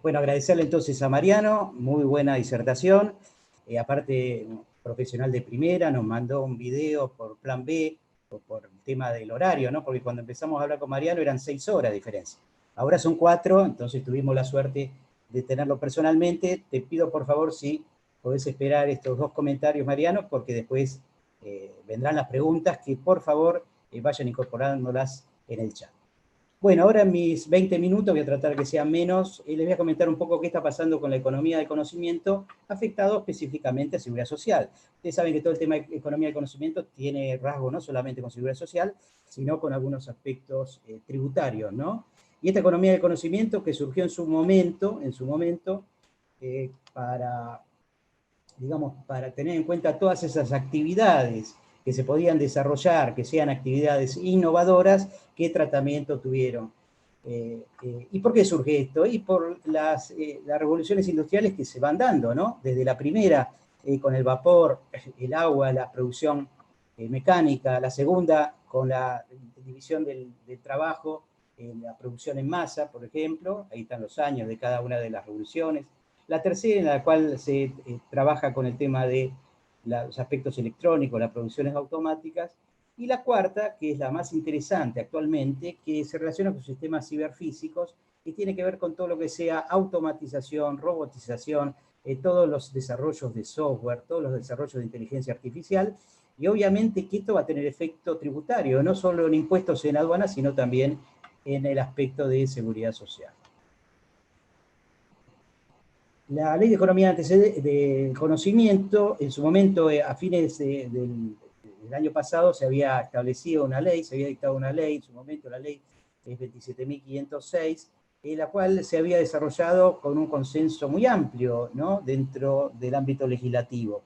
Bueno, agradecerle entonces a Mariano, muy buena disertación. Aparte, un profesional de primera, nos mandó un video por plan B, por el tema del horario, ¿no? Porque cuando empezamos a hablar con Mariano eran 6 horas de diferencia. Ahora son 4, entonces tuvimos la suerte de tenerlo personalmente. Te pido por favor si podés esperar estos 2 comentarios, Mariano, porque después vendrán las preguntas, que por favor vayan incorporándolas en el chat. Bueno, ahora en mis 20 minutos voy a tratar que sean menos y les voy a comentar un poco qué está pasando con la economía del conocimiento, afectado específicamente a seguridad social. Ustedes saben que todo el tema de economía del conocimiento tiene rasgo no solamente con seguridad social, sino con algunos aspectos tributarios, ¿no? Y esta economía del conocimiento que surgió en su momento, para, digamos, para tener en cuenta todas esas actividades que se podían desarrollar, que sean actividades innovadoras, qué tratamiento tuvieron. ¿Y por qué surge esto? Y por las revoluciones industriales que se van dando, ¿no? Desde la primera, con el vapor, el agua, la producción mecánica, la segunda, con la división del trabajo, la producción en masa, por ejemplo, ahí están los años de cada una de las revoluciones. La tercera, en la cual se trabaja con el tema de los aspectos electrónicos, las producciones automáticas, y la cuarta, que es la más interesante actualmente, que se relaciona con sistemas ciberfísicos y tiene que ver con todo lo que sea automatización, robotización, todos los desarrollos de software, todos los desarrollos de inteligencia artificial, y obviamente que esto va a tener efecto tributario, no solo en impuestos en aduanas, sino también en el aspecto de seguridad social. La Ley de Economía de Conocimiento, en su momento, a fines del año pasado, se había establecido una ley, se había dictado una ley, en su momento la ley es 27.506, la cual se había desarrollado con un consenso muy amplio, ¿no?, dentro del ámbito legislativo.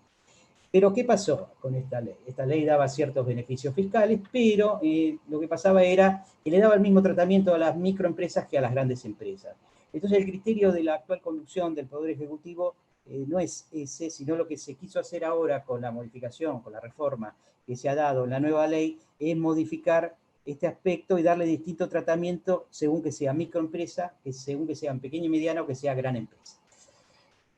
Pero, ¿qué pasó con esta ley? Esta ley daba ciertos beneficios fiscales, pero lo que pasaba era que le daba el mismo tratamiento a las microempresas que a las grandes empresas. Entonces, el criterio de la actual conducción del Poder Ejecutivo no es ese, sino lo que se quiso hacer ahora con la modificación, con la reforma que se ha dado en la nueva ley, es modificar este aspecto y darle distinto tratamiento según que sea microempresa, según que sea pequeña y mediana o que sea gran empresa.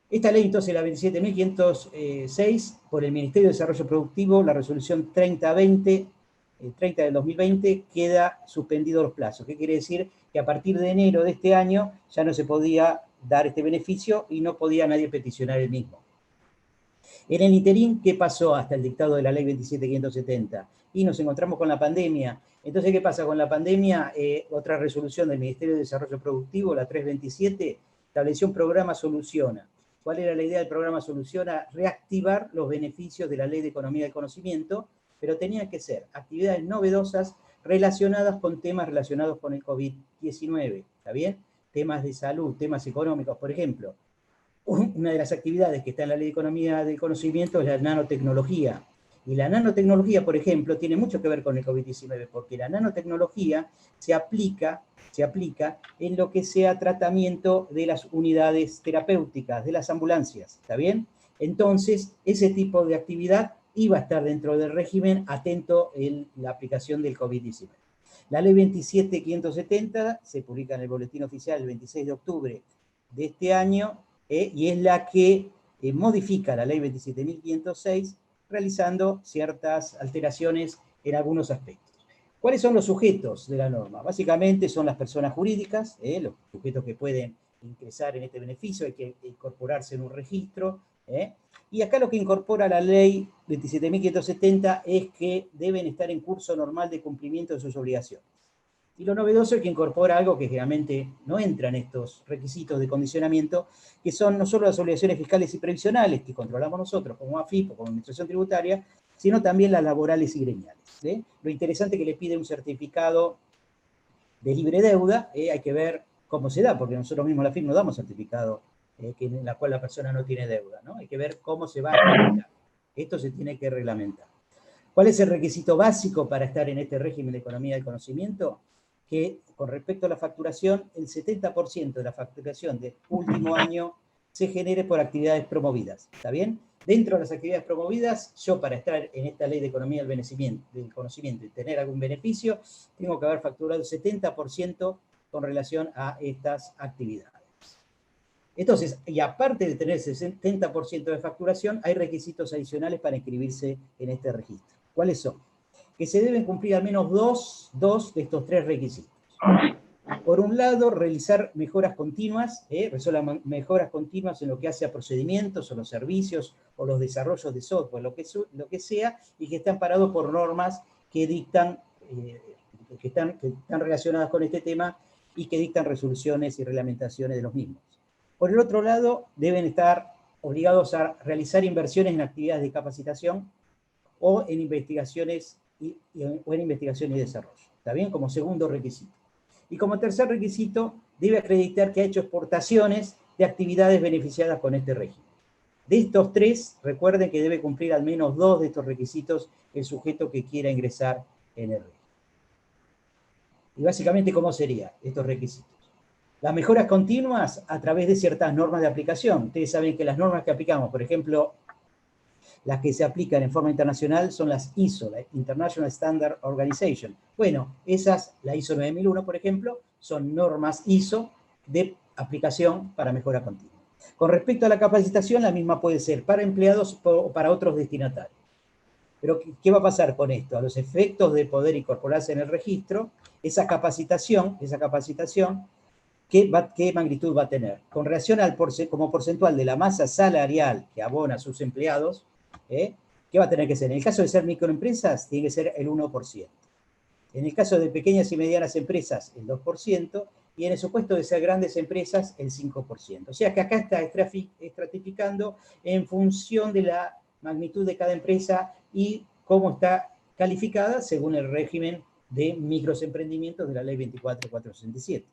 Esta ley, entonces, la 27.506, por el Ministerio de Desarrollo Productivo, la resolución 3020, 30 del 2020, queda suspendido los plazos. ¿Qué quiere decir? Que a partir de enero de este año ya no se podía dar este beneficio y no podía nadie peticionar el mismo. En el interín, ¿qué pasó hasta el dictado de la ley 27.570? Y nos encontramos con la pandemia. Entonces, ¿qué pasa con la pandemia? Otra resolución del Ministerio de Desarrollo Productivo, la 327, estableció un programa Soluciona. ¿Cuál era la idea del programa Soluciona? Reactivar los beneficios de la Ley de Economía del Conocimiento, pero tenían que ser actividades novedosas relacionadas con temas relacionados con el COVID-19, ¿está bien? Temas de salud, temas económicos, por ejemplo. Una de las actividades que está en la Ley de Economía del Conocimiento es la nanotecnología. Y la nanotecnología, por ejemplo, tiene mucho que ver con el COVID-19, porque la nanotecnología se aplica en lo que sea tratamiento de las unidades terapéuticas, de las ambulancias, ¿está bien? Entonces, ese tipo de actividad iba a estar dentro del régimen atento en la aplicación del COVID-19. La ley 27.570 se publica en el Boletín Oficial el 26 de octubre de este año, y es la que modifica la ley 27.506, realizando ciertas alteraciones en algunos aspectos. ¿Cuáles son los sujetos de la norma? Básicamente son las personas jurídicas, los sujetos que pueden ingresar en este beneficio, hay que incorporarse en un registro, y acá lo que incorpora la ley 27.570 es que deben estar en curso normal de cumplimiento de sus obligaciones. Y lo novedoso es que incorpora algo que generalmente no entra en estos requisitos de condicionamiento, que son no solo las obligaciones fiscales y previsionales que controlamos nosotros como AFIP o como Administración Tributaria, sino también las laborales y gremiales. Lo interesante es que le pide un certificado de libre deuda, hay que ver cómo se da, porque nosotros mismos la AFIP no damos certificado en la cual la persona no tiene deuda, ¿no? Hay que ver cómo se va a tramitar. Esto se tiene que reglamentar. ¿Cuál es el requisito básico para estar en este régimen de economía del conocimiento? Que con respecto a la facturación, el 70% de la facturación del último año se genere por actividades promovidas. ¿Está bien? Dentro de las actividades promovidas, yo para estar en esta ley de economía del conocimiento y tener algún beneficio, tengo que haber facturado el 70% con relación a estas actividades. Entonces, y aparte de tener 70% de facturación, hay requisitos adicionales para inscribirse en este registro. ¿Cuáles son? Que se deben cumplir al menos dos de estos 3 requisitos. Por un lado, realizar mejoras continuas, mejoras continuas en lo que hace a procedimientos o los servicios o los desarrollos de software, lo que sea, y que están parados por normas que dictan, que están relacionadas con este tema y que dictan resoluciones y reglamentaciones de los mismos. Por el otro lado, deben estar obligados a realizar inversiones en actividades de capacitación o en investigaciones y desarrollo. ¿Está bien? Como segundo requisito. Y como tercer requisito, debe acreditar que ha hecho exportaciones de actividades beneficiadas con este régimen. De estos 3, recuerden que debe cumplir al menos 2 de estos requisitos el sujeto que quiera ingresar en el régimen. Y básicamente, ¿cómo serían estos requisitos? Las mejoras continuas a través de ciertas normas de aplicación. Ustedes saben que las normas que aplicamos, por ejemplo, las que se aplican en forma internacional son las ISO, la International Standard Organization. Bueno, esas, la ISO 9001, por ejemplo, son normas ISO de aplicación para mejora continua. Con respecto a la capacitación, la misma puede ser para empleados o para otros destinatarios. Pero, ¿qué va a pasar con esto? A los efectos de poder incorporarse en el registro, esa capacitación, ¿qué magnitud va a tener? Con relación al como porcentual de la masa salarial que abona a sus empleados, ¿qué va a tener que ser? En el caso de ser microempresas, tiene que ser el 1%. En el caso de pequeñas y medianas empresas, el 2%, y en el supuesto de ser grandes empresas, el 5%. O sea que acá está estratificando en función de la magnitud de cada empresa y cómo está calificada según el régimen de microemprendimientos de la ley 24.467.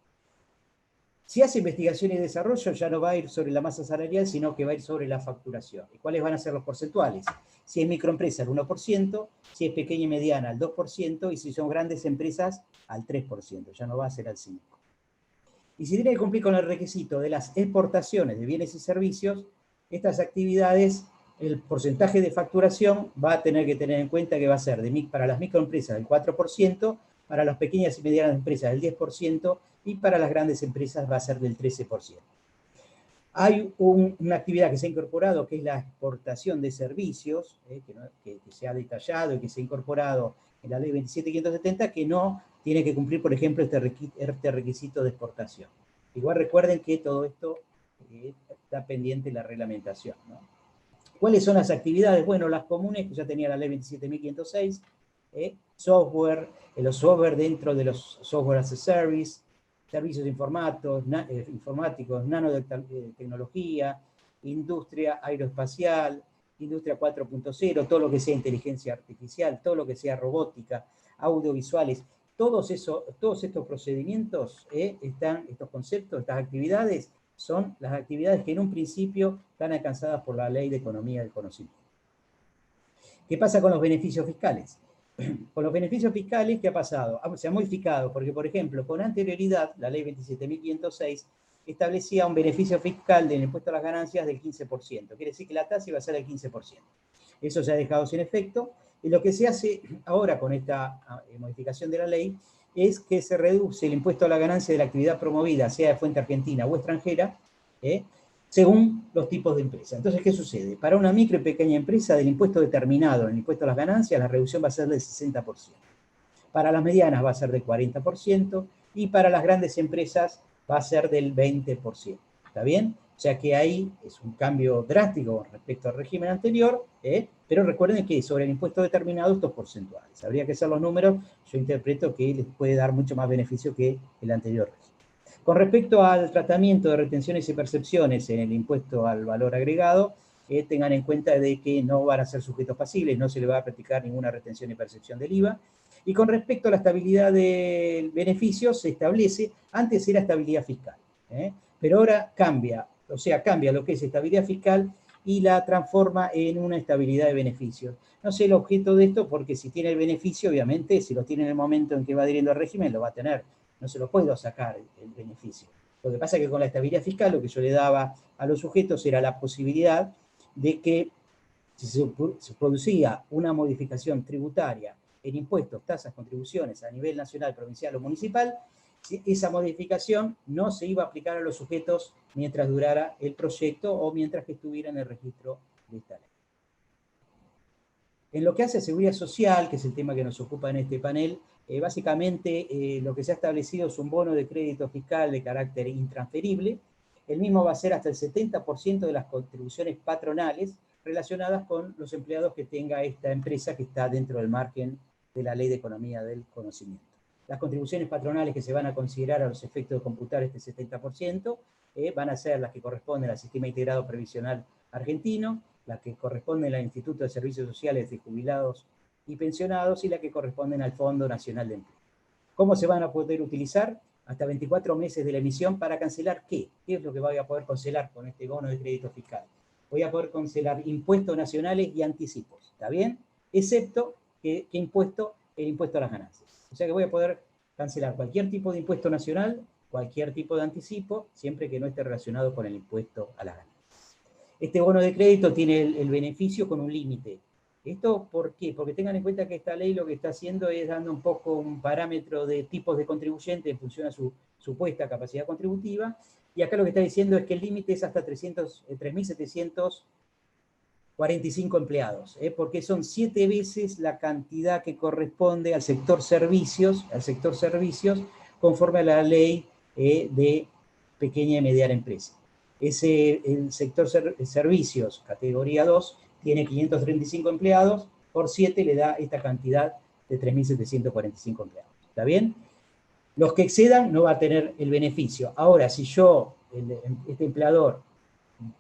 Si hace investigación y desarrollo, ya no va a ir sobre la masa salarial, sino que va a ir sobre la facturación. ¿Y cuáles van a ser los porcentuales? Si es microempresa, el 1%, si es pequeña y mediana, el 2%, y si son grandes empresas, al 3%, ya no va a ser al 5%. Y si tiene que cumplir con el requisito de las exportaciones de bienes y servicios, estas actividades, el porcentaje de facturación va a tener que tener en cuenta que va a ser para las microempresas el 4%, para las pequeñas y medianas empresas el 10%, y para las grandes empresas va a ser del 13%. Hay una actividad que se ha incorporado, que es la exportación de servicios, que se ha detallado y que se ha incorporado en la ley 27.570, que no tiene que cumplir, por ejemplo, este requisito de exportación. Igual recuerden que todo esto está pendiente de la reglamentación, ¿no? ¿Cuáles son las actividades? Bueno, las comunes, que ya tenía la ley 27.506, software, los software dentro de los software as a service, servicios informáticos, nanotecnología, industria aeroespacial, industria 4.0, todo lo que sea inteligencia artificial, todo lo que sea robótica, audiovisuales, todos estos procedimientos, estos conceptos, estas actividades, son las actividades que en un principio están alcanzadas por la Ley de Economía del Conocimiento. ¿Qué pasa con los beneficios fiscales? Con los beneficios fiscales, ¿qué ha pasado? Se ha modificado, porque, por ejemplo, con anterioridad, la Ley 27.506 establecía un beneficio fiscal del impuesto a las ganancias del 15%. Quiere decir que la tasa iba a ser del 15%. Eso se ha dejado sin efecto. Y lo que se hace ahora con esta modificación de la ley es que se reduce el impuesto a la ganancia de la actividad promovida, sea de fuente argentina o extranjera, según los tipos de empresa. Entonces, ¿qué sucede? Para una micro y pequeña empresa, del impuesto determinado en el impuesto a las ganancias, la reducción va a ser del 60%. Para las medianas va a ser del 40%, y para las grandes empresas va a ser del 20%. ¿Está bien? O sea que ahí es un cambio drástico respecto al régimen anterior, pero recuerden que sobre el impuesto determinado estos porcentuales. Habría que hacer los números, yo interpreto que les puede dar mucho más beneficio que el anterior régimen. Con respecto al tratamiento de retenciones y percepciones en el impuesto al valor agregado, tengan en cuenta de que no van a ser sujetos pasibles, no se le va a practicar ninguna retención y percepción del IVA. Y con respecto a la estabilidad del beneficio, se establece, antes era estabilidad fiscal, pero ahora cambia, o sea, cambia lo que es estabilidad fiscal y la transforma en una estabilidad de beneficios. No sé el objeto de esto, porque si tiene el beneficio, obviamente, si lo tiene en el momento en que va adhiriendo al régimen, lo va a tener. No se lo puedo sacar el beneficio. Lo que pasa es que con la estabilidad fiscal lo que yo le daba a los sujetos era la posibilidad de que si se producía una modificación tributaria en impuestos, tasas, contribuciones a nivel nacional, provincial o municipal, esa modificación no se iba a aplicar a los sujetos mientras durara el proyecto o mientras que estuviera en el registro de esta ley. En lo que hace a seguridad social, que es el tema que nos ocupa en este panel, básicamente lo que se ha establecido es un bono de crédito fiscal de carácter intransferible. El mismo va a ser hasta el 70% de las contribuciones patronales relacionadas con los empleados que tenga esta empresa que está dentro del margen de la Ley de Economía del Conocimiento. Las contribuciones patronales que se van a considerar a los efectos de computar este 70% van a ser las que corresponden al Sistema Integrado Previsional Argentino, las que corresponden al Instituto de Servicios Sociales de Jubilados y Pensionados y las que corresponden al Fondo Nacional de Empleo. ¿Cómo se van a poder utilizar? Hasta 24 meses de la emisión para cancelar ¿qué? ¿Qué es lo que voy a poder cancelar con este bono de crédito fiscal? Voy a poder cancelar impuestos nacionales y anticipos, ¿está bien? Excepto ¿qué impuesto? El impuesto a las ganancias. O sea que voy a poder cancelar cualquier tipo de impuesto nacional, cualquier tipo de anticipo, siempre que no esté relacionado con el impuesto a las ganancias. Este bono de crédito tiene el beneficio con un límite. ¿Esto por qué? Porque tengan en cuenta que esta ley lo que está haciendo es dando un poco un parámetro de tipos de contribuyentes en función a su supuesta capacidad contributiva, y acá lo que está diciendo es que el límite es hasta 3.745 empleados, porque son 7 veces la cantidad que corresponde al sector servicios, conforme a la ley de pequeña y mediana empresa. El sector servicios, categoría 2, tiene 535 empleados, por 7 le da esta cantidad de 3.745 empleados. ¿Está bien? Los que excedan no va a tener el beneficio. Ahora, si este empleador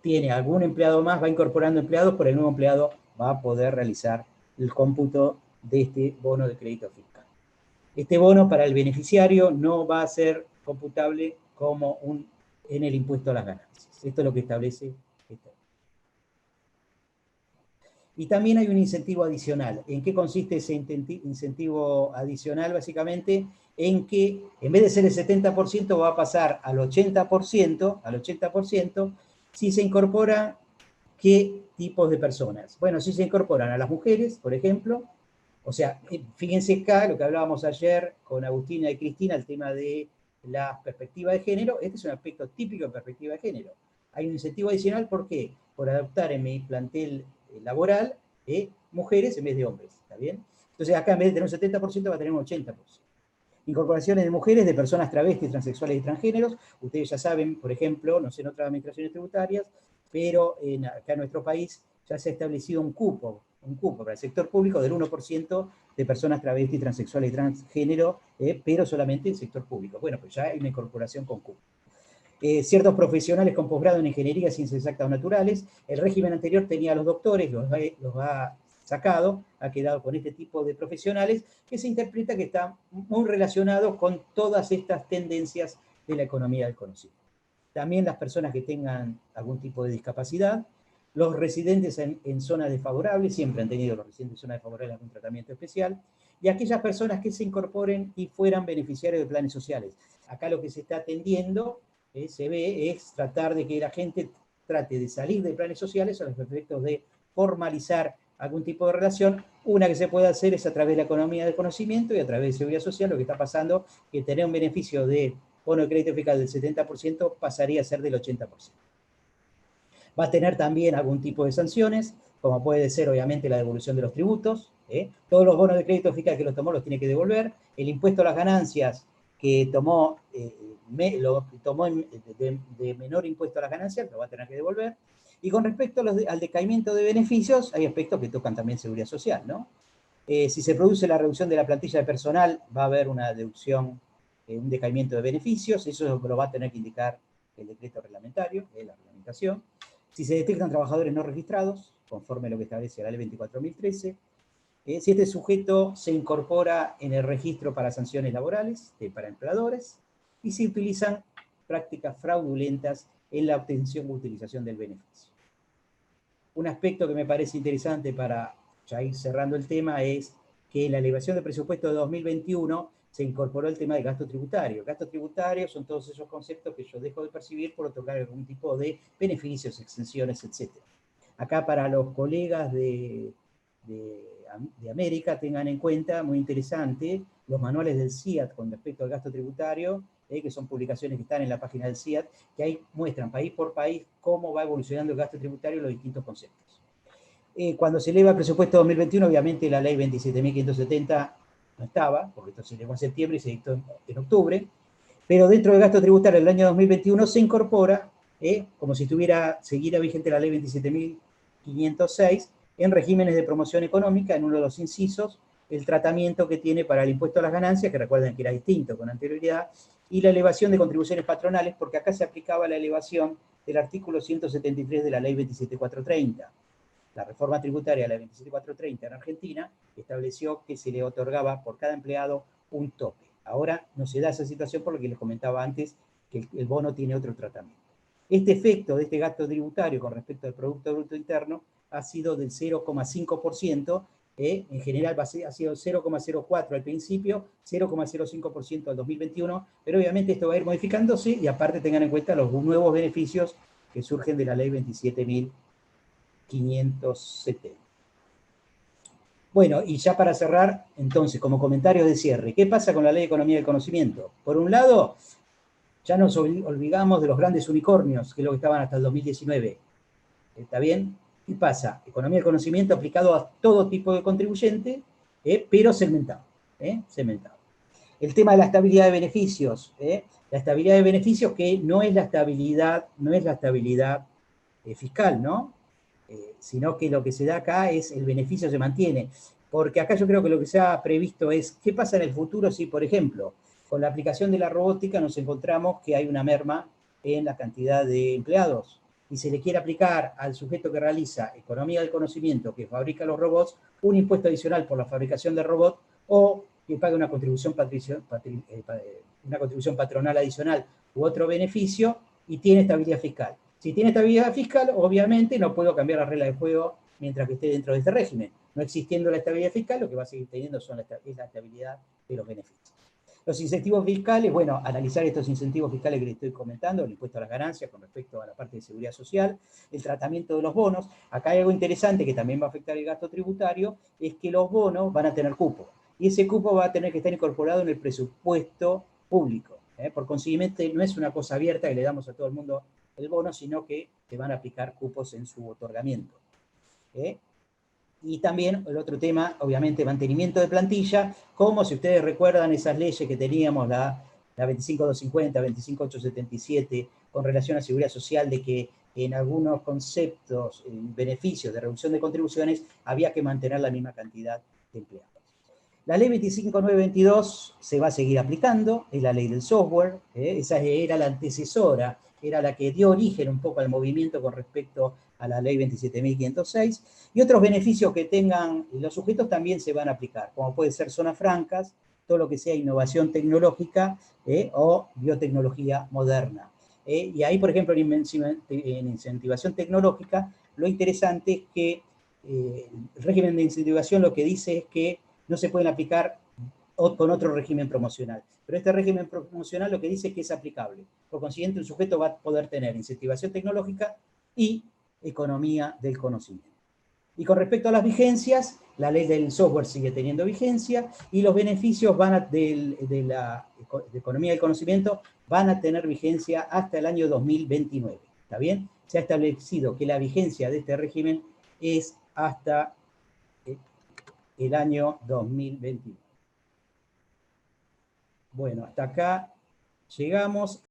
tiene algún empleado más, va incorporando empleados, por el nuevo empleado va a poder realizar el cómputo de este bono de crédito fiscal. Este bono para el beneficiario no va a ser computable como en el impuesto a las ganancias. Esto es lo que establece esta. Y también hay un incentivo adicional. ¿En qué consiste ese incentivo adicional? Básicamente en que en vez de ser el 70% va a pasar al 80%, si se incorpora ¿qué tipos de personas? Bueno, si se incorporan a las mujeres, por ejemplo, o sea, fíjense acá lo que hablábamos ayer con Agustina y Cristina, el tema de la perspectiva de género. Este es un aspecto típico de perspectiva de género. Hay un incentivo adicional, ¿por qué? Por adoptar en mi plantel laboral mujeres en vez de hombres, ¿está bien? Entonces acá en vez de tener un 70% va a tener un 80%. Incorporaciones de mujeres, de personas travestis, transexuales y transgéneros. Ustedes ya saben, por ejemplo, no sé en otras administraciones tributarias, pero acá en nuestro país ya se ha establecido un cupo para el sector público del 1% de personas travestis, transexuales y transgénero, pero solamente en el sector público. Bueno, pues ya hay una incorporación con cupo. Ciertos profesionales con posgrado en Ingeniería, Ciencias Exactas o Naturales. El régimen anterior tenía a los doctores, los ha sacado, ha quedado con este tipo de profesionales, que se interpreta que está muy relacionado con todas estas tendencias de la economía del conocimiento. También las personas que tengan algún tipo de discapacidad, los residentes en zonas desfavorables, siempre han tenido los residentes en zonas desfavorables algún tratamiento especial, y aquellas personas que se incorporen y fueran beneficiarios de planes sociales. Acá lo que se está atendiendo, se ve, es tratar de que la gente trate de salir de planes sociales a los efectos de formalizar algún tipo de relación. Una que se puede hacer es a través de la economía del conocimiento y a través de seguridad social. Lo que está pasando es que tener un beneficio de bono de crédito fiscal del 70% pasaría a ser del 80%. Va a tener también algún tipo de sanciones, como puede ser obviamente la devolución de los tributos. Todos los bonos de crédito fiscal que los tomó los tiene que devolver. El impuesto a las ganancias que tomó, de menor impuesto a las ganancias, lo va a tener que devolver. Y con respecto al decaimiento de beneficios, hay aspectos que tocan también seguridad social, ¿no? Si se produce la reducción de la plantilla de personal, va a haber una deducción, un decaimiento de beneficios. Eso lo va a tener que indicar el decreto reglamentario, la reglamentación. Si se detectan trabajadores no registrados, conforme a lo que establece la ley 24.013, si este sujeto se incorpora en el registro para sanciones laborales, para empleadores, y si utilizan prácticas fraudulentas en la obtención o utilización del beneficio. Un aspecto que me parece interesante para ya ir cerrando el tema es que en la elevación de presupuesto de 2021 se incorporó el tema del gasto tributario. El gasto tributario son todos esos conceptos que yo dejo de percibir por otorgar algún tipo de beneficios, exenciones, etc. Acá para los colegas de América tengan en cuenta, muy interesante, los manuales del CIAT con respecto al gasto tributario que son publicaciones que están en la página del CIAT, que ahí muestran país por país cómo va evolucionando el gasto tributario en los distintos conceptos. Cuando se eleva el presupuesto 2021, obviamente la ley 27.570 no estaba, porque esto se elevó en septiembre y se dictó en octubre, pero dentro del gasto tributario del año 2021 se incorpora, como si seguiera vigente la ley 27.506, en regímenes de promoción económica, en uno de los incisos, el tratamiento que tiene para el impuesto a las ganancias, que recuerden que era distinto con anterioridad, y la elevación de contribuciones patronales, porque acá se aplicaba la elevación del artículo 173 de la ley 27.430. La reforma tributaria de la 27.430 en Argentina estableció que se le otorgaba por cada empleado un tope. Ahora no se da esa situación por lo que les comentaba antes, que el bono tiene otro tratamiento. Este efecto de este gasto tributario con respecto al Producto Bruto Interno ha sido del 0,5%, en general ha sido 0,04% al principio, 0,05% al 2021, pero obviamente esto va a ir modificándose y aparte tengan en cuenta los nuevos beneficios que surgen de la ley 27.570. Bueno, y ya para cerrar, entonces, como comentario de cierre, ¿qué pasa con la Ley de Economía del Conocimiento? Por un lado, ya nos olvidamos de los grandes unicornios, que es lo que estaban hasta el 2019. ¿Está bien? ¿Qué pasa? Economía del conocimiento aplicado a todo tipo de contribuyente, pero segmentado. Segmentado. El tema de la estabilidad de beneficios. La estabilidad de beneficios que no es la estabilidad fiscal, ¿no? Sino que lo que se da acá es el beneficio se mantiene. Porque acá yo creo que lo que se ha previsto es qué pasa en el futuro si, por ejemplo, con la aplicación de la robótica nos encontramos que hay una merma en la cantidad de empleados y se le quiere aplicar al sujeto que realiza economía del conocimiento, que fabrica los robots, un impuesto adicional por la fabricación de robots o que pague una contribución patronal adicional u otro beneficio y tiene estabilidad fiscal. Si tiene estabilidad fiscal, obviamente no puedo cambiar la regla de juego mientras que esté dentro de este régimen. No existiendo la estabilidad fiscal, lo que va a seguir teniendo es la estabilidad de los beneficios. Los incentivos fiscales, bueno, analizar estos incentivos fiscales que les estoy comentando, el impuesto a las ganancias con respecto a la parte de seguridad social, el tratamiento de los bonos. Acá hay algo interesante que también va a afectar el gasto tributario, es que los bonos van a tener cupo. Y ese cupo va a tener que estar incorporado en el presupuesto público. Por consiguiente, no es una cosa abierta que le damos a todo el mundo el bono, sino que se van a aplicar cupos en su otorgamiento. Y también el otro tema, obviamente, mantenimiento de plantilla, como si ustedes recuerdan esas leyes que teníamos, la 25250, 25877, con relación a seguridad social, de que en algunos conceptos, beneficios de reducción de contribuciones, había que mantener la misma cantidad de empleados. La ley 25922 se va a seguir aplicando, es la ley del software, esa era la antecesora, era la que dio origen un poco al movimiento con respecto a la ley 27.506, y otros beneficios que tengan los sujetos también se van a aplicar, como puede ser zonas francas, todo lo que sea innovación tecnológica o biotecnología moderna. Y ahí, por ejemplo, en incentivación tecnológica, lo interesante es que el régimen de incentivación lo que dice es que no se pueden aplicar con otro régimen promocional. Pero este régimen promocional lo que dice es que es aplicable. Por consiguiente, un sujeto va a poder tener incentivación tecnológica y economía del conocimiento. Y con respecto a las vigencias, la ley del software sigue teniendo vigencia y los beneficios de la economía del conocimiento van a tener vigencia hasta el año 2029. ¿Está bien? Se ha establecido que la vigencia de este régimen es hasta el año 2021. Bueno, hasta acá llegamos.